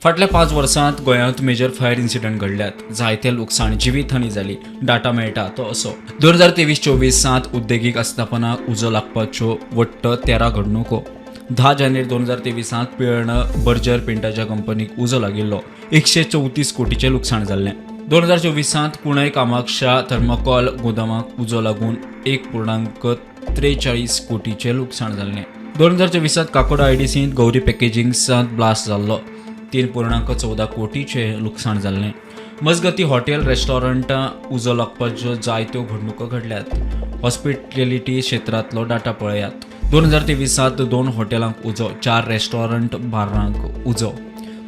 फाटल्या 5 वर्सांत गोंयांत मेजर फायर इन्सिडंट घडल्यात. जायते लुकसाण जिवीतहानी जाली. डाटा मेळटा तो असो. 2023-24 उद्देगीक आस्थापनाक उजो लागपाच्यो वट्ट 13 घडणुको. 10 जानेवारी 2023 पिळण बर्जर पेंटाच्या कंपनीक उजो लागिल्लो. 134 कोटीचें लुकसाण जाल्लें. 2024 कुणय कामाक्षा थर्माकोल गोदामाक उजो लागून 1.43 कोटीचें लुकसाण जाल्लें. 2024 काकोडा आयडीसींत गौरी पॅकेजिंग्सांत ब्लास्ट जाल्लो. 3.14 कोटीचे लुकसाण जाल्लें. मजगती हॉटेल रेस्टॉरंटां उजो लागपाच्यो जायत्यो घडणुको घडल्यात. हॉस्पिटॅलिटी क्षेत्रांतलो डाटा पळयात. 2023 2 हॉटेलांक उजो, 4 रेस्टॉरंट बारांक उजो.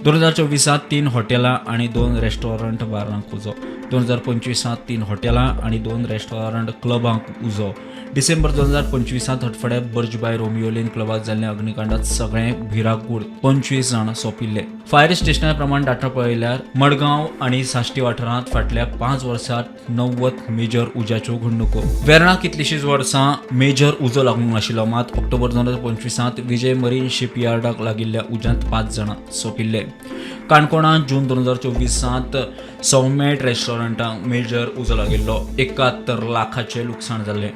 2024 3 हॉटेलां आनी 2 रेस्टॉरंट बारांक उजो. 2025 3 हॉटेलां आनी 2 रेस्टॉरंट क्लबांक उजो. डिसेंबर 2025 हटफड्या बर्जबाय रोमियोलीन क्लबात जाल्ल्या अग्निकांडात सगळे भिरागूड 25 जाण सोंपिल्ले. फायर स्टेशना प्रमाण डाटा पळयल्यार मडगांव आनी साश्टी वाठारांत फाटल्या 5 वर्सांत 90 मेजर उज्याच्यो घडणुको. वेर्णा कितलींशींच वर्सां मेजर उजो लागूंक नाशिल्लो. मात ऑक्टोबर 2025 विजय मरीन शिपयार्डाक लागिल्ल्या उज्यांत 5 जाणां सोंपिल्ले. काणकोणां जून 2024 सौमेट रेस्टॉरंटाक मेजर उजो लागिल्लो. 71 लाखाचें लुकसाण जाल्लें.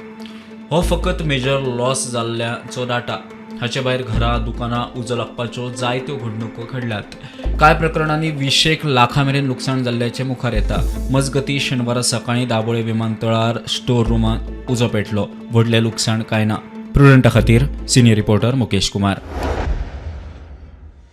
हो फकत मेजर लॉस जाल्ल्याचो डाटा. हाचे भायर घरां दुकानां उजो लागपाच्यो जायत्यो घडणुको घडल्यात. कांय प्रकरणांनी 20 लाखां मेरेन लुकसाण जाल्ल्याचें मुखार येता. मजगतीं शेनवारा सकाळीं दाबोळे विमानतळार स्टोर रुमांत उजो पेटलो. व्हडलें लुकसाण कांय ना. प्रुडंटा खातीर सिनियर रिपोर्टर मुकेश कुमार.